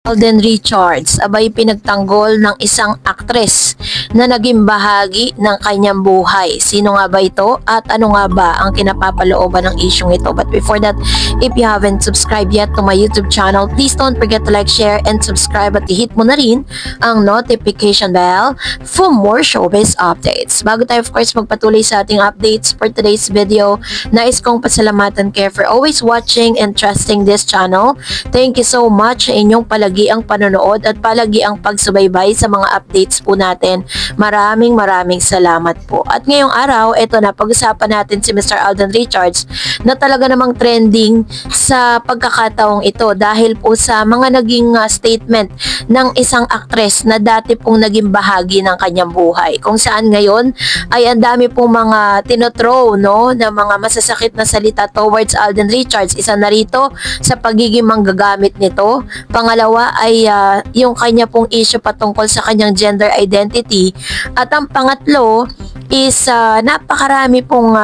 Alden Richards, abay pinagtanggol ng isang aktres na naging bahagi ng kanyang buhay. Sino nga ba ito at ano nga ba ang kinapapalooban ng isyong ito? But before that, if you haven't subscribed yet to my YouTube channel, please don't forget to like, share, and subscribe at i-hit mo na rin ang notification bell for more showbiz updates. Bago tayo of course magpatuloy sa ating updates for today's video, nais kong pasalamatan kayo for always watching and trusting this channel. Thank you so much sa inyong palagi ang panonood at palagi ang pagsubaybay sa mga updates po natin. Maraming salamat po. At ngayong araw, ito na, pag-usapan natin si Mr. Alden Richards na talaga namang trending sa pagkakataong ito dahil po sa mga naging statement ng isang aktres na dati pong naging bahagi ng kanyang buhay. Kung saan ngayon ay ang dami pong mga tinothrow, no, na mga masasakit na salita towards Alden Richards. Isa na rito sa pagiging manggagamit nito. Pangalawa ay yung kanya pong issue patungkol sa kanyang gender identity. At ang pangatlo is napakarami pong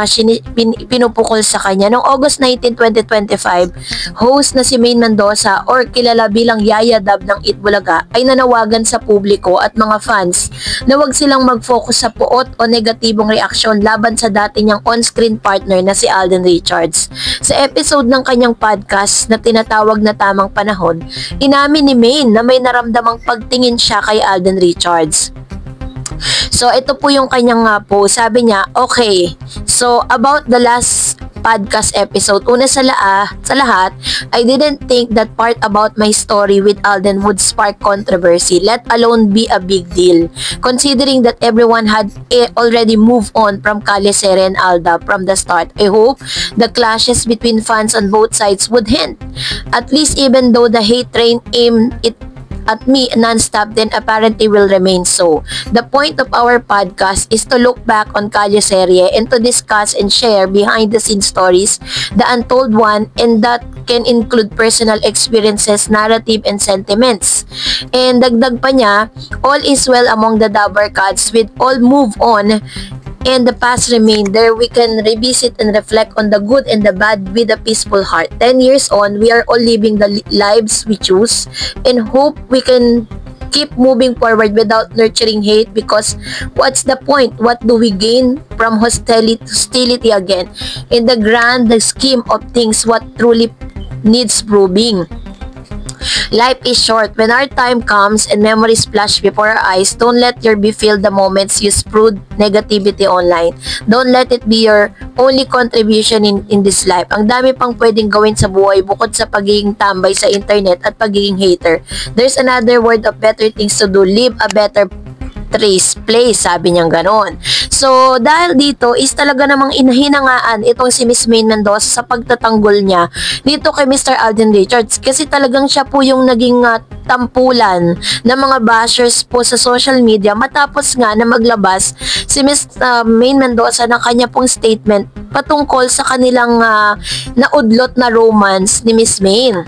pinupukol sa kanya. Noong August 19, 2025, host na si Maine Mendoza or kilala bilang Yaya Dab ng Itbulaga ay nanawagan sa publiko at mga fans na wag silang mag-focus sa puot o negatibong reaksyon laban sa dati niyang on-screen partner na si Alden Richards. Sa episode ng kanyang podcast na tinatawag na Tamang Panahon, inamin ni Maine na may naramdamang pagtingin siya kay Alden Richards. So, ito po yung kanyang post. Sabi niya, okay, so about the last podcast episode, una sa lahat, I didn't think that part about my story with Alden would spark controversy, let alone be a big deal. Considering that everyone had already moved on from Calisere and Alda from the start, I hope the clashes between fans on both sides would hint. At least even though the hate train aimed it at me non-stop, then apparently will remain so. The point of our podcast is to look back on Calisere and to discuss and share behind the scenes stories, the untold one, and that can include personal experiences, narrative, and sentiments. And dagdag pa niya, all is well among the Dabber Cats, with all move on and the past remain there. We can revisit and reflect on the good and the bad with a peaceful heart. 10 years on, we are all living the lives we choose and hope we can keep moving forward without nurturing hate, because what's the point? What do we gain from hostility again? In the grand scheme of things, what truly needs proving? Life is short. When our time comes and memories flash before our eyes, don't let your be filled the moments you spread negativity online. Don't let it be your only contribution in this life. Ang dami pang pwedeng gawin sa buhay bukod sa pagiging tambay sa internet at pagiging hater. There's another world of better things to do. Live a better place, sabi niyang ganon. So, dahil dito is talaga namang hinangaan itong si Miss Maine Mendoza sa pagtatanggol niya dito kay Mr. Alden Richards, kasi talagang siya po yung naging tampulan ng mga bashers po sa social media matapos nga na maglabas si Miss Maine Mendoza ng kanya pong statement patungkol sa kanilang naudlot na romance ni Miss Maine.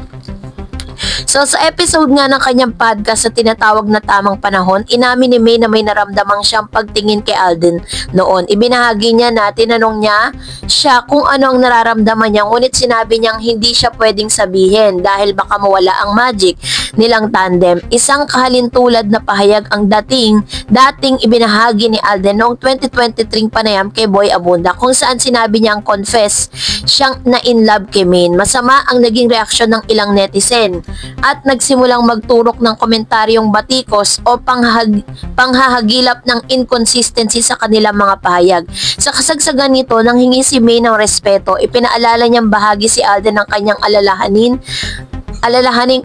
So, sa episode nga ng kanyang podcast sa tinatawag na Tamang Panahon, inamin ni May na may naramdamang siyang pagtingin kay Alden noon. Ibinahagi niya na tinanong niya siya kung ano ang nararamdaman niya, ngunit sinabi niyang hindi siya pwedeng sabihin dahil baka mawala ang magic nilang tandem. Isang kahalintulad na pahayag ang dating ibinahagi ni Alden noong 2023 panayam kay Boy Abunda, kung saan sinabi niyang confess siyang na-in love kay Maine. Masama ang naging reaksyon ng ilang netizen at nagsimulang magturok ng komentaryong batikos o panghahagilap ng inconsistency sa kanilang mga pahayag. Sa kasagsagan nito, nang hingi si May ng respeto, ipinaalala niyang bahagi si Alden ng kanyang alalahaning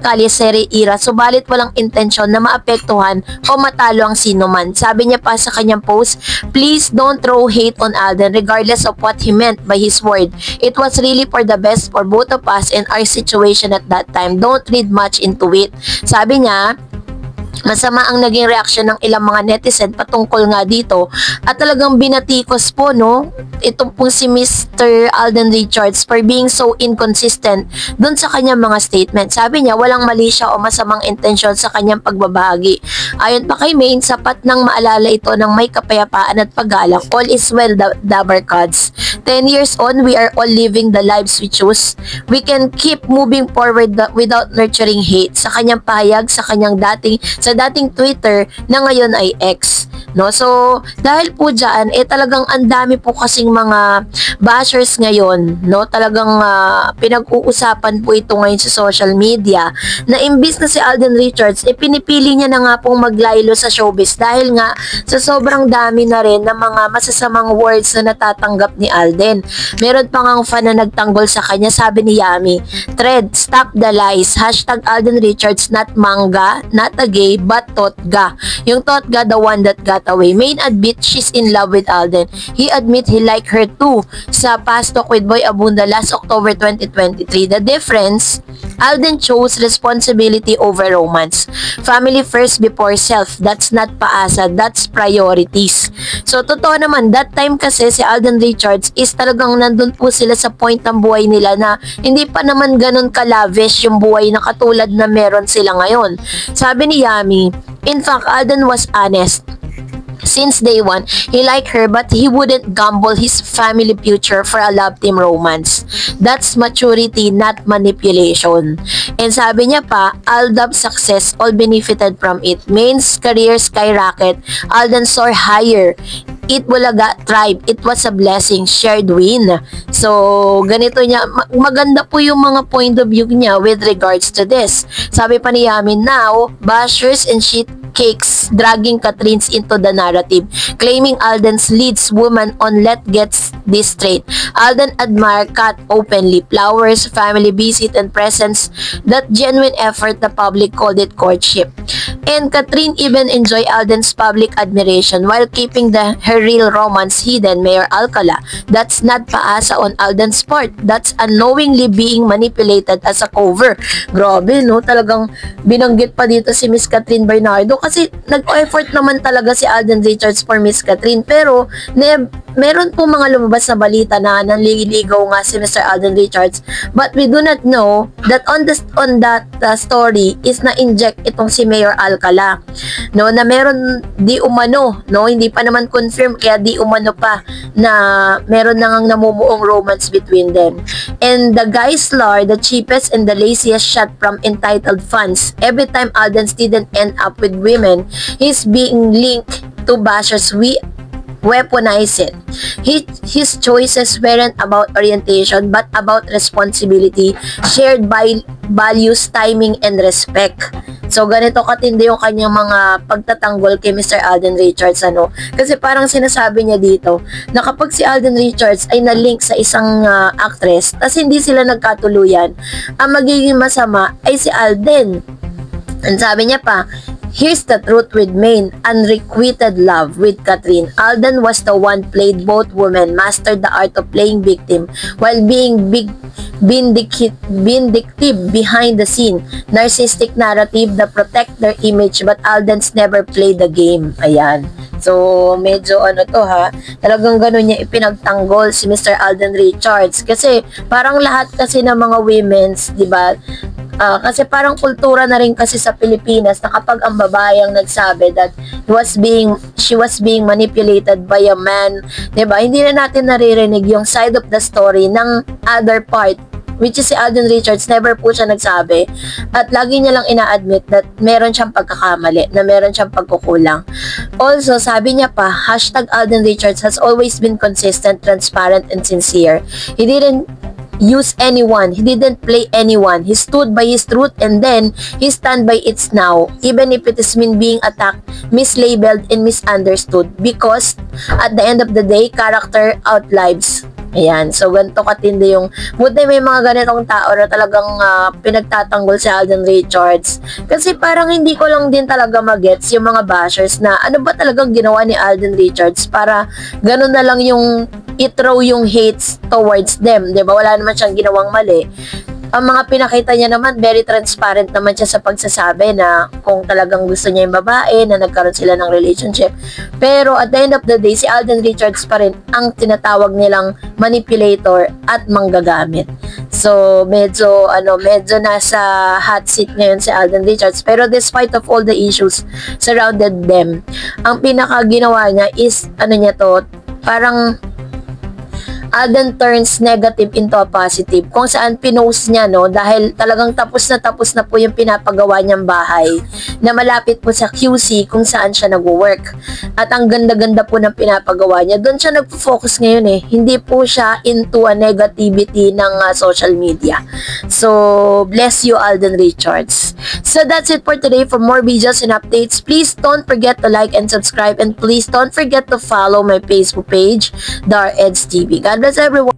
Calisere era, subalit walang intensyon na maapektuhan o matalo ang sino man. Sabi niya pa sa kanyang post, please don't throw hate on Alden regardless of what he meant by his word. It was really for the best for both of us and our situation at that time. Don't read much into it. Sabi niya, Masama ang naging reaksyon ng ilang mga netizen patungkol nga dito at talagang binatikos po no ito pong si Mr. Alden Richards for being so inconsistent dun sa kanyang mga statement. Sabi niya walang mali siya o masamang intensyon sa kanyang pagbabahagi. Ayon pa kay Maine, sapat nang maalala ito ng may kapayapaan at paggalang. All is well, Dabarkads. 10 years on, we are all living the lives we choose. We can keep moving forward without nurturing hate. Sa kanyang pahayag, sa dating Twitter na ngayon ay X. No? So, dahil po dyan, talagang ang dami po kasing mga bashers ngayon, no? Talagang pinag-uusapan po ito ngayon sa social media na imbis na si Alden Richards, pinipili niya na nga pong maglaylo sa showbiz dahil nga sa sobrang dami na rin ng mga masasamang words na natatanggap ni Alden. Meron pa ngang fan na nagtanggol sa kanya, sabi ni Yami, "Thread, stop the lies. Hashtag Alden Richards, not manga, not a gay, but Totga." Yung Totga, the one that got away. Maine admit she's in love with Alden. He admit he like her too sa Past Talk with Boy Abunda last October 2023. The difference, Alden chose responsibility over romance. Family first before self. That's not paasa. That's priorities. So, totoo naman, that time kasi si Alden Richards is talagang nandun po sila sa point ng buhay nila na hindi pa naman ganun ka-lavish yung buhay na katulad na meron sila ngayon. Sabi ni Yami, in fact, Alden was honest. Since day one, he liked her but he wouldn't gamble his family future for a love team romance. That's maturity, not manipulation. And sabi niya pa, Aldab's success all benefited from it. Maine's career skyrocket, Alden soar higher. It Bulaga tribe. It was a blessing, shared win. So, ganito niya, maganda po yung mga point of view niya with regards to this. Sabi pa ni Yamin, now, bashers and shit cakes dragging Katrins into the narrative, claiming Alden's leads woman on let gets this straight. Alden admire Kat openly, flowers, family visit and presence, that genuine effort the public called it courtship. And Katrin even enjoy Alden's public admiration while keeping her real romance hidden, Mayor Alcala. That's not paasa on Alden's part. That's unknowingly being manipulated as a cover. Grabe, no? Talagang binanggit pa dito si Miss Katrin Bernardo kasi nag-effort naman talaga si Alden Richards for Miss Katrin. Pero, meron po mga lumabas na balita na nanliligaw nga si Mr. Alden Richards. But we do not know that on that story is na-inject itong si Mayor Alcala. No, na meron di umano, no, hindi pa naman confirm kaya di umano pa na meron na ngang namumuong romance between them. And the guy's lure, the cheapest and the laziest shot from entitled fans. Every time Alden's didn't end up with women, he's being linked to bashers. We weaponize it. His choices weren't about orientation but about responsibility, shared by values, timing, and respect. So, ganito katindi yung kanyang mga pagtatanggol kay Mr. Alden Richards, ano? Kasi parang sinasabi niya dito na kapag si Alden Richards ay na-link sa isang actress, tas hindi sila nagkatuluyan, ang magiging masama ay si Alden. And sabi niya pa, here's the truth with Maine, unrequited love with Katrin. Alden was the one played both women, mastered the art of playing victim while being vindictive behind the scene. Narcissistic narrative that protect their image but Alden's never played the game. Ayan. So, medyo ano to ha, talagang ganun niya ipinagtanggol si Mr. Alden Richards. Kasi parang lahat kasi ng mga women's, di ba, kasi parang kultura na rin kasi sa Pilipinas na kapag ang babae ang nagsabi that she was being manipulated by a man, 'di ba? Hindi na natin naririnig yung side of the story ng other part, which is si Alden Richards. Never po siya nagsabi at lagi niya lang ina-admit that meron siyang pagkakamali, na meron siyang pagkukulang. Also, sabi niya pa, hashtag Alden Richards has always been consistent, transparent, and sincere. He didn't use anyone. He didn't play anyone. He stood by his truth and then he stand by it now. Even if it is mean being attacked, mislabeled, and misunderstood. Because at the end of the day, character outlives. Ayan. So, ganito katindi yung buti may mga ganitong tao na talagang pinagtatanggol si Alden Richards. Kasi parang hindi ko lang din talaga magets yung mga bashers na ano ba talagang ginawa ni Alden Richards para ganun na lang yung i-throw yung hates towards them. Diba? Wala naman siyang ginawang mali. ang mga pinakita niya naman, very transparent naman siya sa pagsasabi na kung talagang gusto niya yung babae, na nagkaroon sila ng relationship. Pero at the end of the day, si Alden Richards pa rin ang tinatawag nilang manipulator at manggagamit. So, medyo nasa hot seat ngayon si Alden Richards. Pero despite of all the issues surrounded them, ang pinaka ginawa niya is, parang Alden turns negative into a positive, kung saan pinost niya, dahil talagang tapos na po yung pinapagawa niyang bahay na malapit po sa QC kung saan siya nag-work. At ang ganda-ganda po ng pinapagawa niya. Doon siya nag-focus ngayon Hindi po siya into a negativity ng social media. So, bless you, Alden Richards. So, that's it for today. For more videos and updates, please don't forget to like and subscribe, and please don't forget to follow my Facebook page, Dar Eds TV. God bless everyone.